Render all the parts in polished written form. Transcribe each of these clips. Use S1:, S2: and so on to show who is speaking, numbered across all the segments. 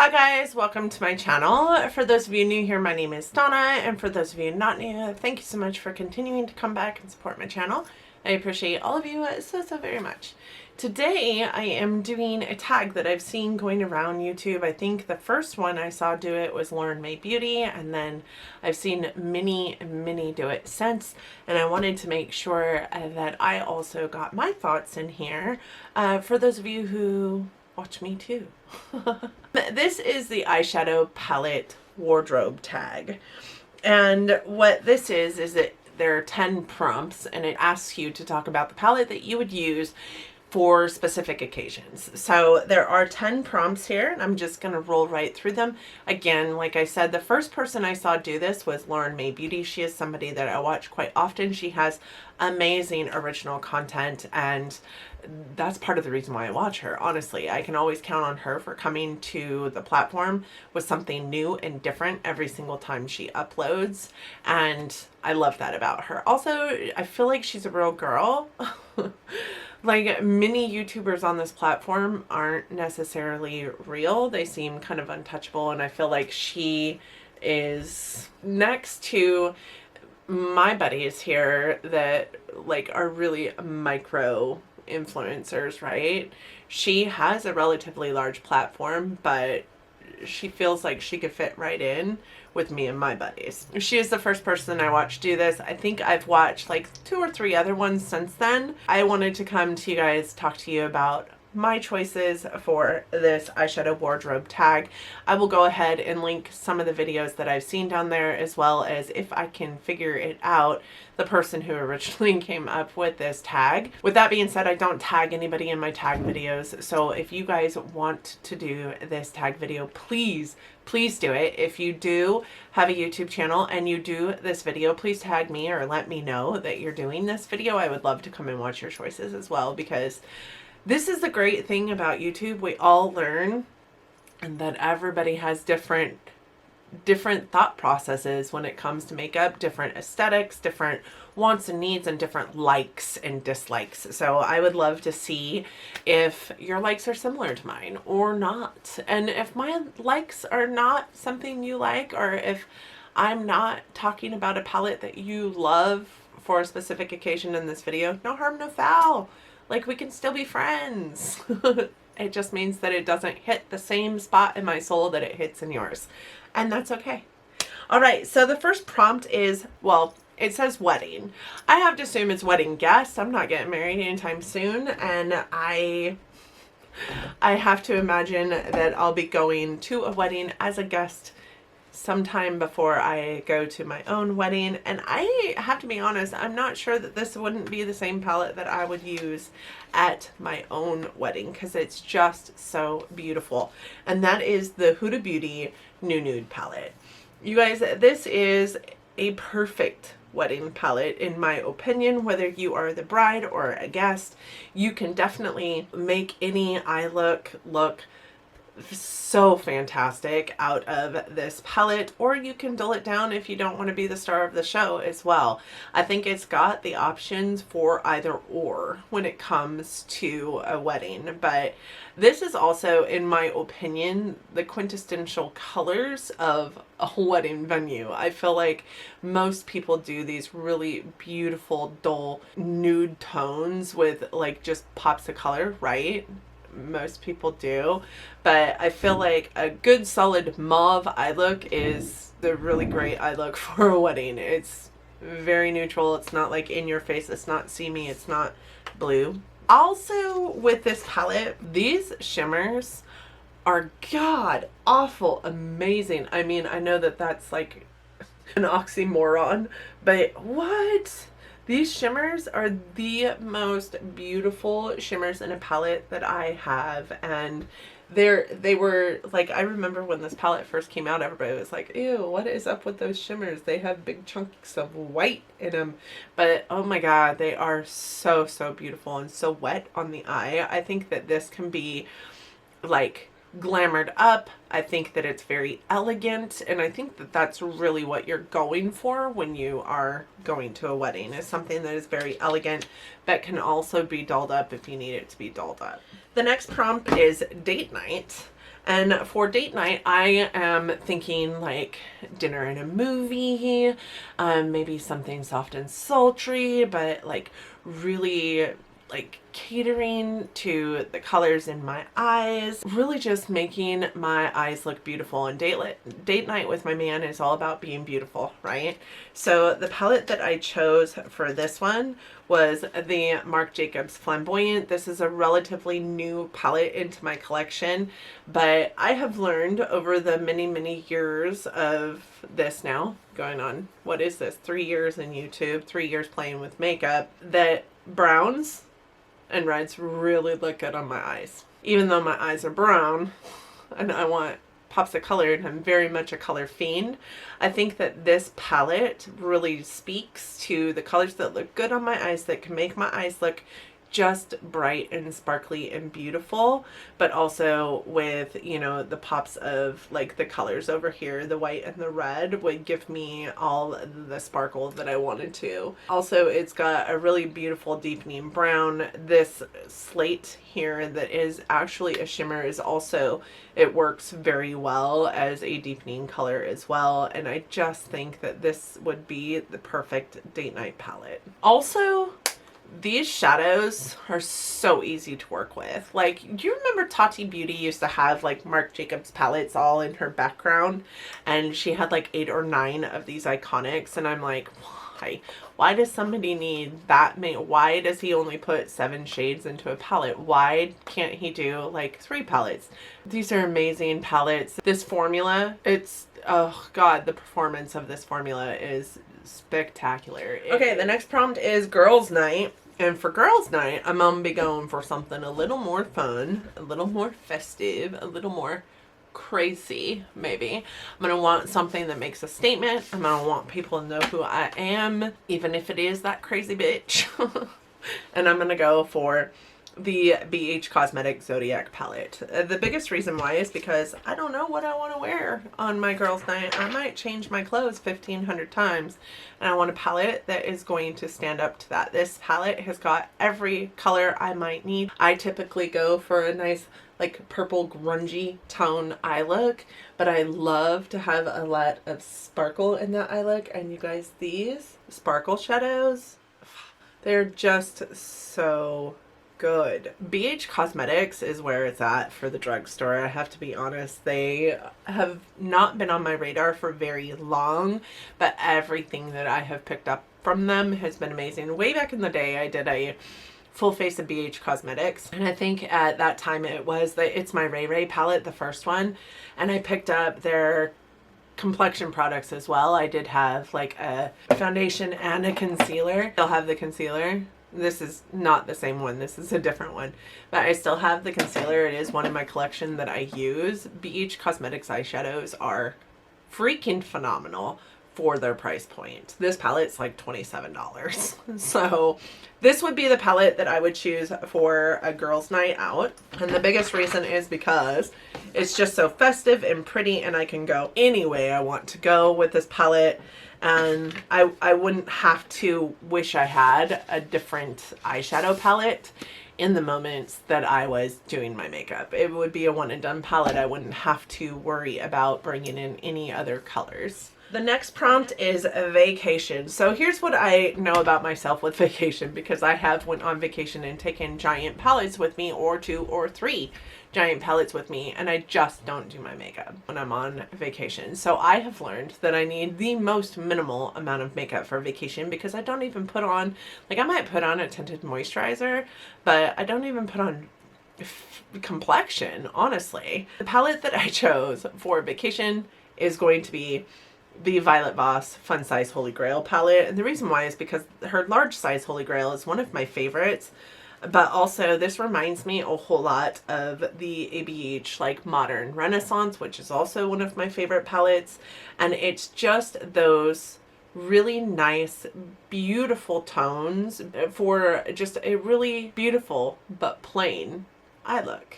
S1: Hi guys, welcome to my channel. For those of you new here, my name is Donna, and for those of you not new, thank you so much for continuing to come back and support my channel. I appreciate all of you so very much. Today I am doing a tag that I've seen going around YouTube. I think the first one I saw do it was Lauren Mae Beauty, and then I've seen many do it since, and I wanted to make sure that I also got my thoughts in here for those of you who watch me too. This is the eyeshadow palette wardrobe tag, and what this is that there are 10 prompts, and it asks you to talk about the palette that you would use for specific occasions. So there are 10 prompts here, and I'm just going to roll right through them. Again, like I said, the first person I saw do this was Lauren Mae Beauty. She is somebody that I watch quite often. She has amazing original content, and that's part of the reason why I watch her. Honestly, I can always count on her for coming to the platform with something new and different every single time she uploads, and I love that about her. Also, I feel like she's a real girl. Like, many YouTubers on this platform aren't necessarily real. They seem kind of untouchable, and I feel like she is next to my buddies here that like are really micro influencers, right? She has a relatively large platform, but she feels like she could fit right in with me and my buddies. She is the first person I watched do this. I think I've watched like 2 or 3 other ones since then. I wanted to come to you guys, talk to you about my choices for this eyeshadow wardrobe tag. I will go ahead and link some of the videos that I've seen down there, as well as, if I can figure it out, the person who originally came up with this tag. With that being said, I don't tag anybody in my tag videos, so if you guys want to do this tag video, please do it. If you do have a YouTube channel and you do this video, please tag me or let me know that you're doing this video. I would love to come and watch your choices as well, because this is the great thing about YouTube. We all learn, and that everybody has different thought processes when it comes to makeup, different aesthetics, different wants and needs, and different likes and dislikes. So I would love to see if your likes are similar to mine or not. And if my likes are not something you like, or if I'm not talking about a palette that you love for a specific occasion in this video, no harm, no foul. Like, we can still be friends. It just means that it doesn't hit the same spot in my soul that it hits in yours. And that's okay. All right, so the first prompt is, well, it says wedding. I have to assume it's wedding guest. I'm not getting married anytime soon, and I have to imagine that I'll be going to a wedding as a guest sometime before I go to my own wedding. And I have to be honest, I'm not sure that this wouldn't be the same palette that I would use at my own wedding, because it's just so beautiful. And that is the Huda Beauty New Nude palette. You guys, this is a perfect wedding palette in my opinion. Whether you are the bride or a guest, you can definitely make any eye look so fantastic out of this palette, or you can dull it down if you don't want to be the star of the show as well. I think it's got the options for either or when it comes to a wedding, but this is also, in my opinion, the quintessential colors of a wedding venue. I feel like most people do these really beautiful dull nude tones with like just pops of color, right? Most people do, but I feel like a good solid mauve eye look is the really great eye look for a wedding. It's very neutral. It's not like in your face. It's not see me. It's not blue. Also, with this palette, these shimmers are god awful amazing. I mean, I know that that's like an oxymoron, but what? These shimmers are the most beautiful shimmers in a palette that I have, and they were like, I remember when this palette first came out, everybody was like, ew, what is up with those shimmers? They have big chunks of white in them, but oh my god, they are so beautiful and so wet on the eye. I think that this can be like glamored up. I think that it's very elegant, and I think that that's really what you're going for when you are going to a wedding, is something that is very elegant but can also be dolled up if you need it to be dolled up. The next prompt is date night, And for date night, I am thinking like dinner and a movie, maybe something soft and sultry, but like really like catering to the colors in my eyes, really just making my eyes look beautiful. And date night with my man is all about being beautiful, right? So the palette that I chose for this one was the Marc Jacobs Flamboyant. This is a relatively new palette into my collection, but I have learned over the many years of this now, going on, what is this, 3 years in YouTube, 3 years playing with makeup, that browns and reds really look good on my eyes. Even though my eyes are brown and I want pops of color and I'm very much a color fiend, I think that this palette really speaks to the colors that look good on my eyes, that can make my eyes look just bright and sparkly and beautiful, but also with, you know, the pops of like the colors over here, the white and the red would give me all the sparkle that I wanted to. Also, it's got a really beautiful deepening brown. This slate here that is actually a shimmer is also, it works very well as a deepening color as well, and I just think that this would be the perfect date night palette. Also, these shadows are so easy to work with. Like, do you remember Tati Beauty used to have like Marc Jacobs palettes all in her background, and she had like 8 or 9 of these iconics, and I'm like, why does somebody need that many? Why does he only put 7 shades into a palette? Why can't he do like 3 palettes? These are amazing palettes. This formula, it's, oh god, the performance of this formula is spectacular. Okay, the next prompt is girls night, and for girls night I'm gonna be going for something a little more fun, a little more festive, a little more crazy. Maybe I'm gonna want something that makes a statement. I'm gonna want people to know who I am, even if it is that crazy bitch. And I'm gonna go for the BH Cosmetics Zodiac palette. The biggest reason why is because I don't know what I want to wear on my girls' night. I might change my clothes 1,500 times, and I want a palette that is going to stand up to that. This palette has got every color I might need. I typically go for a nice like purple grungy tone eye look, but I love to have a lot of sparkle in that eye look. And you guys, these sparkle shadows, they're just so good. BH Cosmetics is where it's at for the drugstore. I have to be honest. They have not been on my radar for very long, but everything that I have picked up from them has been amazing. Way back in the day, I did a full face of BH Cosmetics, and I think at that time it was the It's My Ray Ray palette, the first one, and I picked up their complexion products as well. I did have like a foundation and a concealer. They'll have the concealer. This is not the same one. This is a different one. But I still have the concealer. It is one in my collection that I use. BH Cosmetics eyeshadows are freaking phenomenal for their price point. This palette's like $27. So this would be the palette that I would choose for a girls' night out. And the biggest reason is because it's just so festive and pretty, and I can go any way I want to go with this palette. And I wouldn't have to wish I had a different eyeshadow palette in the moments that I was doing my makeup. It would be a one and done palette. I wouldn't have to worry about bringing in any other colors. The next prompt is a vacation. So here's what I know about myself with vacation, because I have went on vacation and taken giant palettes with me, or 2 or 3 giant palettes with me, and I just don't do my makeup when I'm on vacation. So I have learned that I need the most minimal amount of makeup for vacation, because I don't even put on, like I might put on a tinted moisturizer, but I don't even put on complexion, honestly. The palette that I chose for vacation is going to be the Violet Voss Fun Size Holy Grail palette. And the reason why is because her large size Holy Grail is one of my favorites, but also this reminds me a whole lot of the ABH like Modern Renaissance, which is also one of my favorite palettes. And it's just those really nice, beautiful tones for just a really beautiful but plain eye look.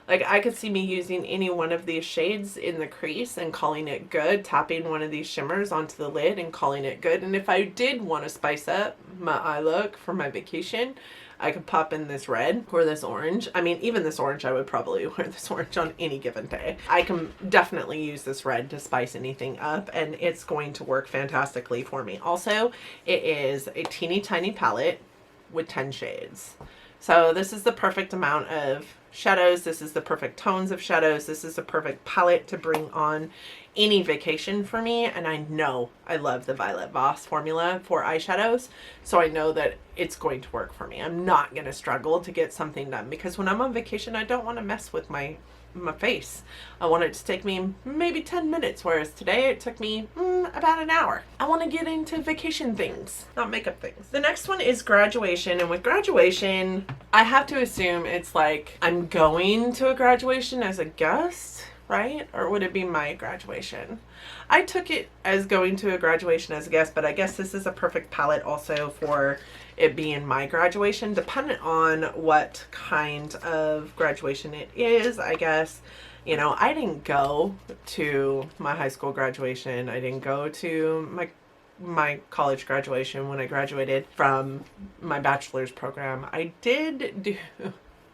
S1: Like, I could see me using any one of these shades in the crease and calling it good, tapping one of these shimmers onto the lid and calling it good. And if I did want to spice up my eye look for my vacation, I could pop in this red or this orange. I mean, even this orange, I would probably wear this orange on any given day. I can definitely use this red to spice anything up, and it's going to work fantastically for me. Also, it is a teeny tiny palette with 10 shades. So this is the perfect amount of shadows. This is the perfect tones of shadows. This is the perfect palette to bring on any vacation for me. And I know I love the Violet Voss formula for eyeshadows, so I know that it's going to work for me. I'm not going to struggle to get something done, because when I'm on vacation, I don't want to mess with my face. I want it to take me maybe 10 minutes, whereas today it took me about an hour. I want to get into vacation things, not makeup things. The next one is graduation, and with graduation, I have to assume it's like I'm going to a graduation as a guest, right? Or would it be my graduation? I took it as going to a graduation as a guest, but I guess this is a perfect palette also for it being my graduation, dependent on what kind of graduation it is, I guess. You know, I didn't go to my high school graduation. I didn't go to my college graduation when I graduated from my bachelor's program. I did do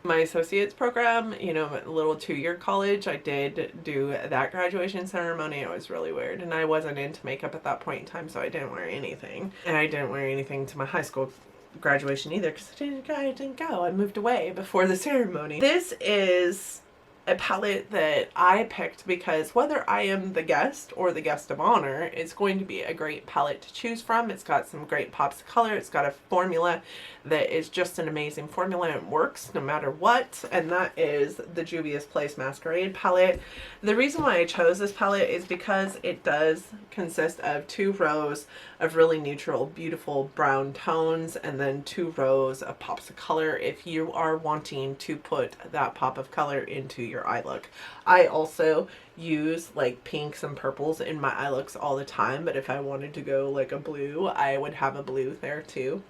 S1: my associate's program, you know, a little 2-year college. I did do that graduation ceremony. It was really weird, and I wasn't into makeup at that point in time, so I didn't wear anything. And I didn't wear anything to my high school graduation either, because I didn't go. I moved away before the ceremony. This is a palette that I picked because whether I am the guest or the guest of honor, it's going to be a great palette to choose from. It's got some great pops of color. It's got a formula that is just an amazing formula. It works no matter what, and that is the Juvia's Place Masquerade palette. The reason why I chose this palette is because it does consist of 2 rows of really neutral, beautiful brown tones, and then 2 rows of pops of color if you are wanting to put that pop of color into your eye look. I also use like pinks and purples in my eye looks all the time, but if I wanted to go like a blue, I would have a blue there too.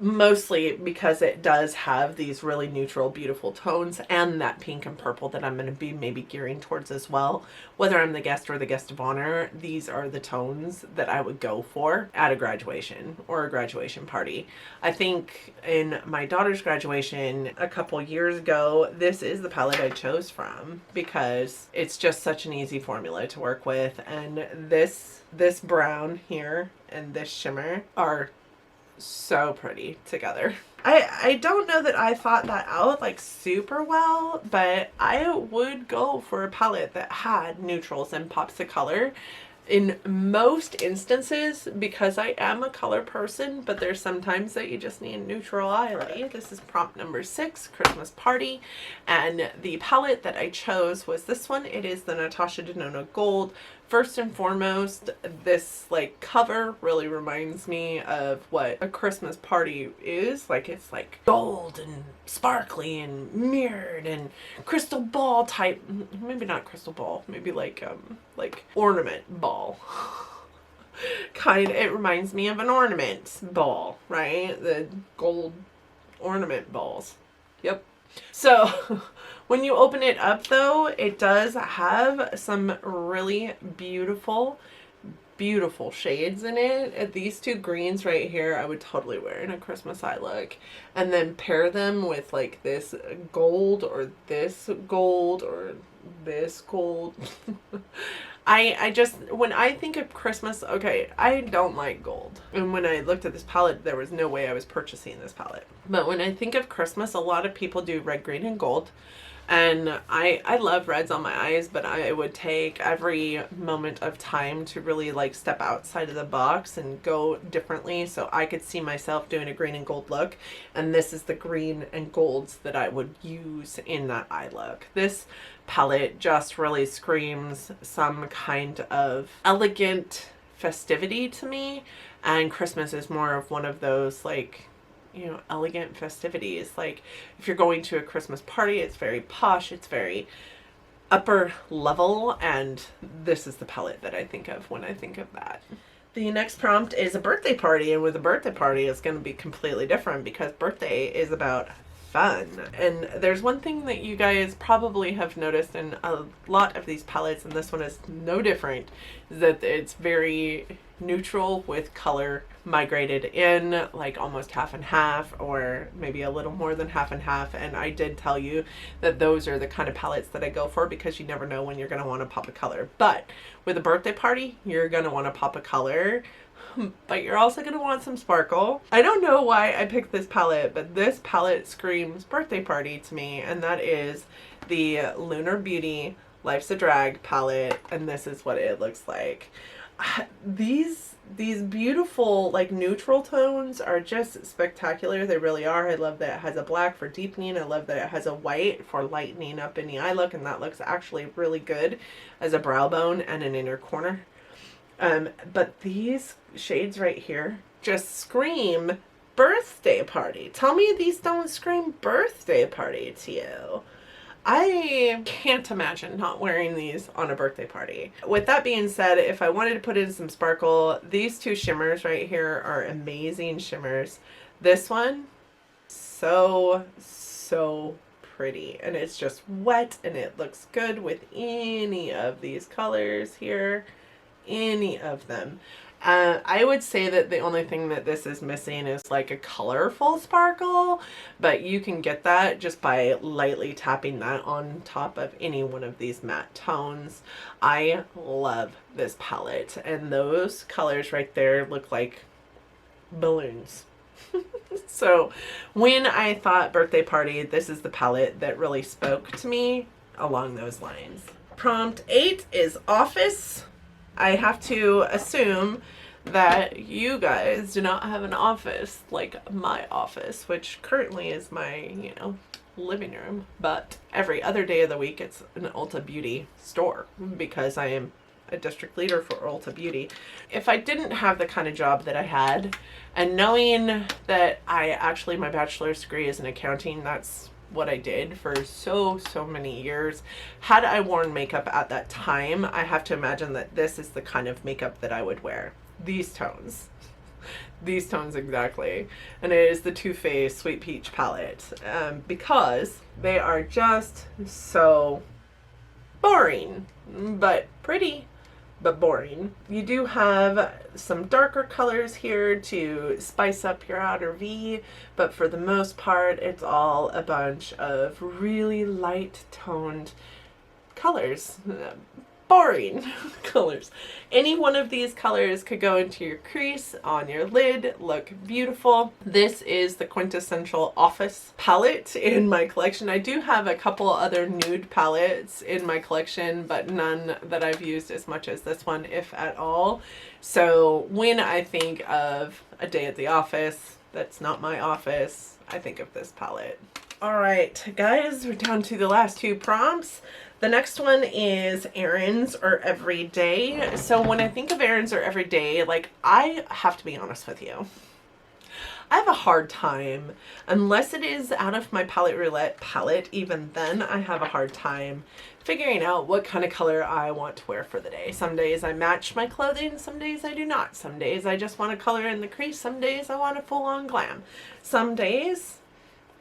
S1: Mostly because it does have these really neutral, beautiful tones and that pink and purple that I'm going to be maybe gearing towards as well. Whether I'm the guest or the guest of honor, these are the tones that I would go for at a graduation or a graduation party. I think in my daughter's graduation a couple years ago, this is the palette I chose from because it's just such an easy formula to work with. And this brown here and this shimmer are so pretty together. I don't know that I thought that out like super well, but I would go for a palette that had neutrals and pops of color in most instances, because I am a color person, but there's sometimes that you just need neutral eye look. This is prompt number 6, Christmas Party, and the palette that I chose was this one. It is the Natasha Denona Gold. First and foremost, this like cover really reminds me of what a Christmas party is. Like, it's like gold and sparkly and mirrored and crystal ball type, maybe not crystal ball, maybe like ornament ball. It reminds me of an ornament ball, right? The gold ornament balls. Yep. So when you open it up though, it does have some really beautiful shades in it. These 2 greens right here I would totally wear in a Christmas eye look, and then pair them with like this gold or this gold or this gold. I just, when I think of Christmas, okay, I don't like gold. And when I looked at this palette, there was no way I was purchasing this palette. But when I think of Christmas, a lot of people do red, green, and gold. And I love reds on my eyes, but I would take every moment of time to really like step outside of the box and go differently, so I could see myself doing a green and gold look. And this is the green and golds that I would use in that eye look. This palette just really screams some kind of elegant festivity to me, and Christmas is more of one of those like, you know, elegant festivities. Like if you're going to a Christmas party, it's very posh, it's very upper level, and this is the palette that I think of when I think of that. The next prompt is a birthday party, and with a birthday party it's going to be completely different because birthday is about fun. And there's one thing that you guys probably have noticed in a lot of these palettes, and this one is no different, is that it's very neutral with color migrated in, like almost half and half, or maybe a little more than half and half. And I did tell you that those are the kind of palettes that I go for, because you never know when you're going to want to pop a color. But with a birthday party, you're going to want to pop a color, but you're also going to want some sparkle. I don't know why I picked this palette, but this palette screams birthday party to me, and that is the Lauren Mae Beauty Life's a Drag palette, and this is what it looks like. These beautiful like neutral tones are just spectacular. They really are. I love that it has a black for deepening. I love that it has a white for lightening up in the eye look, and that looks actually really good as a brow bone and an inner corner. But these shades right here just scream birthday party. Tell me these don't scream birthday party to you. I can't imagine not wearing these on a birthday party. With that being said, if I wanted to put in some sparkle, these two shimmers right here are amazing shimmers. This one, so pretty, and it's just wet, and it looks good with any of these colors here, any of them. I would say that the only thing that this is missing is like a colorful sparkle, but you can get that just by lightly tapping that on top of any one of these matte tones. I love this palette, and those colors right there look like balloons. So when I thought birthday party, this is the palette that really spoke to me along those lines. Prompt 8 is office. I have to assume that you guys do not have an office like my office, which currently is my, living room. But every other day of the week, it's an Ulta Beauty store, because I am a district leader for Ulta Beauty. If I didn't have the kind of job that I had, and knowing that my bachelor's degree is in accounting, that's what I did for so many years. Had I worn makeup at that time, I have to imagine that this is the kind of makeup that I would wear. These tones. These tones exactly. And it is the Too Faced Sweet Peach palette, because they are just so boring, but pretty, but boring. You do have some darker colors here to spice up your outer V, but for the most part, it's all a bunch of really light toned colors. Boring colors. Any one of these colors could go into your crease, on your lid, look beautiful. This is the quintessential office palette in my collection. I do have a couple other nude palettes in my collection, but none that I've used as much as this one, if at all. So when I think of a day at the office that's not my office, I think of this palette. All right, guys, we're down to the last two prompts. The next one is errands or everyday. So when I think of errands or everyday, like, I have to be honest with you, I have a hard time, unless it is out of my Palette Roulette palette, even then I have a hard time figuring out what kind of color I want to wear for the day. Some days I match my clothing, some days I do not. Some days I just want to color in the crease, some days I want a full-on glam. Some days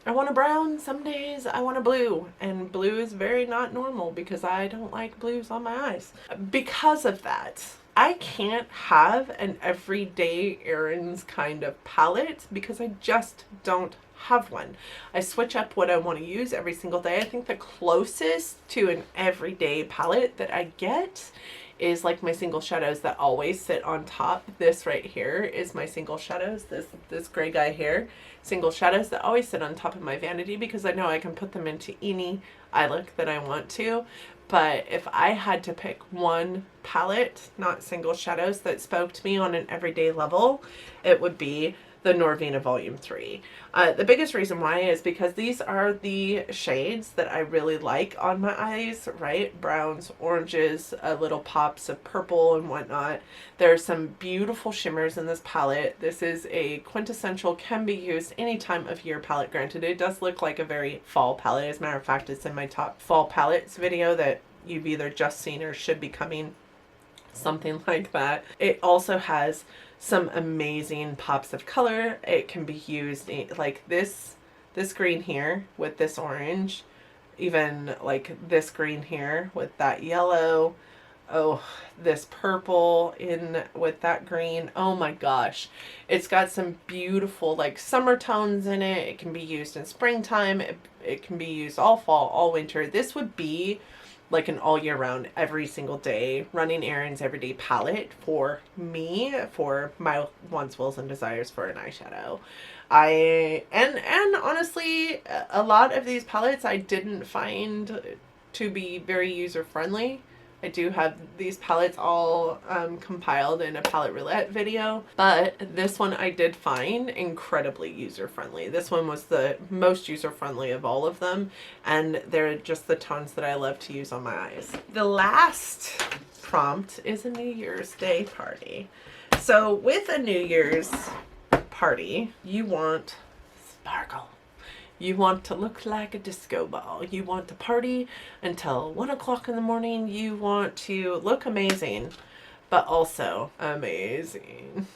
S1: I want a brown, some days I want a blue, and blue is very not normal because I don't like blues on my eyes. Because of that, I can't have an everyday errands kind of palette because I just don't have one. I switch up what I want to use every single day. I think the closest to an everyday palette that I get is like my single shadows that always sit on top. This right here is my single shadows, this gray guy here. Single shadows that always sit on top of my vanity because I know I can put them into any eye look that I want to. But if I had to pick one palette, not single shadows, that spoke to me on an everyday level, it would be the Norvina Volume 3. The biggest reason why is because these are the shades that I really like on my eyes, right? Browns, oranges, little pops of purple and whatnot. There are some beautiful shimmers in this palette. This is a quintessential, can be used any time of year palette. Granted, it does look like a very fall palette. As a matter of fact, it's in my top fall palettes video that you've either just seen or should be coming, something like that. It also has some amazing pops of color. It can be used like this this green here with this orange, even like this green here with that yellow. Oh, this purple in with that green. Oh my gosh. It's got some beautiful like summer tones in it. It can be used in springtime. It can be used all fall, all winter. This would be like an all year round, every single day, running errands, everyday palette for me, for my wants, wills, and desires for an eyeshadow. And honestly, a lot of these palettes I didn't find to be very user friendly. I do have these palettes all compiled in a palette roulette video, but this one I did find incredibly user-friendly. This one was the most user-friendly of all of them, and they're just the tones that I love to use on my eyes. The last prompt is a New Year's Day party. So with a New Year's party, you want sparkle. You want to look like a disco ball. You want to party until 1 o'clock in the morning. You want to look amazing, but also amazing.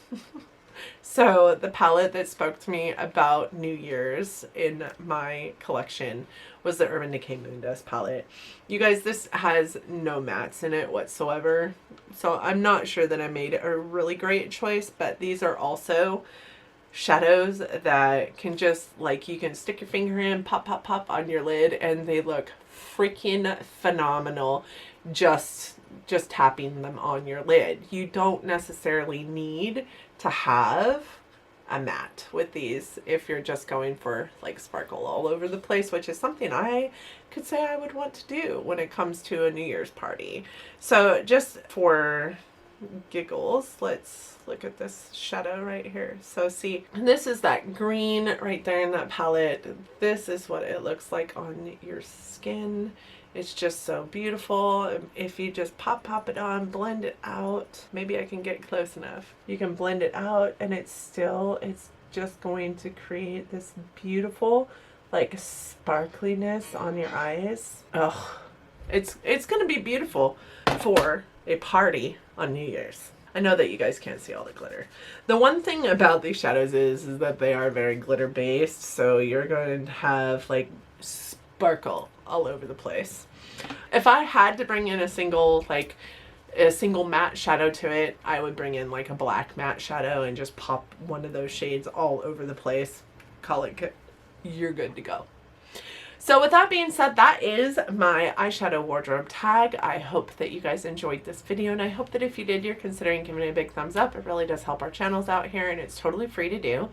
S1: So the palette that spoke to me about New Year's in my collection was the Urban Decay Moon Dust palette. You guys, this has no mattes in it whatsoever. So I'm not sure that I made a really great choice, but these are also shadows that can just, like, you can stick your finger in, pop, pop, pop on your lid, and they look freaking phenomenal just tapping them on your lid. You don't necessarily need to have a matte with these if you're just going for like sparkle all over the place, which is something I could say I would want to do when it comes to a New Year's party. So just for giggles, let's look at this shadow right here. So see, this is that green right there in that palette. This is what it looks like on your skin. It's just so beautiful. If you just pop it on, blend it out. Maybe I can get close enough. You can blend it out and it's just going to create this beautiful like sparkliness on your eyes. Oh, it's gonna be beautiful for a party on New Year's. I know that you guys can't see all the glitter. The one thing about these shadows is that they are very glitter based, so you're going to have like sparkle all over the place. If I had to bring in a single matte shadow to it, I would bring in like a black matte shadow and just pop one of those shades all over the place. Call it good. You're good to go. So with that being said, that is my eyeshadow wardrobe tag. I hope that you guys enjoyed this video, and I hope that if you did, you're considering giving it a big thumbs up. It really does help our channels out here, and it's totally free to do.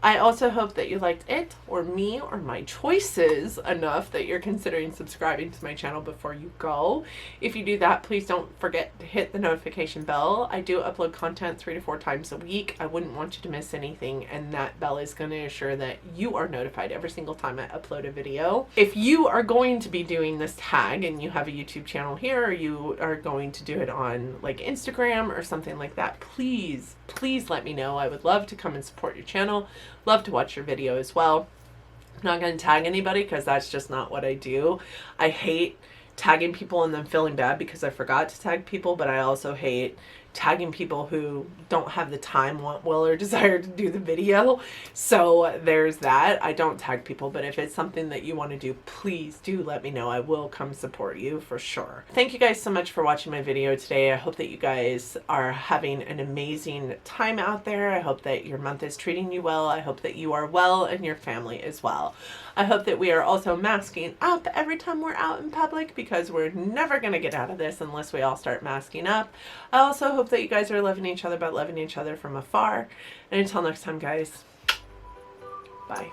S1: I also hope that you liked it or me or my choices enough that you're considering subscribing to my channel before you go. If you do that, please don't forget to hit the notification bell. I do upload content 3 to 4 times a week. I wouldn't want you to miss anything, and that bell is going to ensure that you are notified every single time I upload a video. If you are going to be doing this tag and you have a YouTube channel here, or you are going to do it on like Instagram or something like that, please let me know. I would love to come and support your channel. Love to watch your video as well. I'm not going to tag anybody because that's just not what I do. I hate tagging people and then feeling bad because I forgot to tag people, but I also hate tagging people who don't have the time, want, will, or desire to do the video. So there's that. I don't tag people, but if it's something that you want to do, please do let me know. I will come support you for sure. Thank you guys so much for watching my video today. I hope that you guys are having an amazing time out there. I hope that your month is treating you well. I hope that you are well and your family as well. I hope that we are also masking up every time we're out in public, because we're never going to get out of this unless we all start masking up. I also hope that you guys are loving each other, but loving each other from afar. And until next time, guys, bye.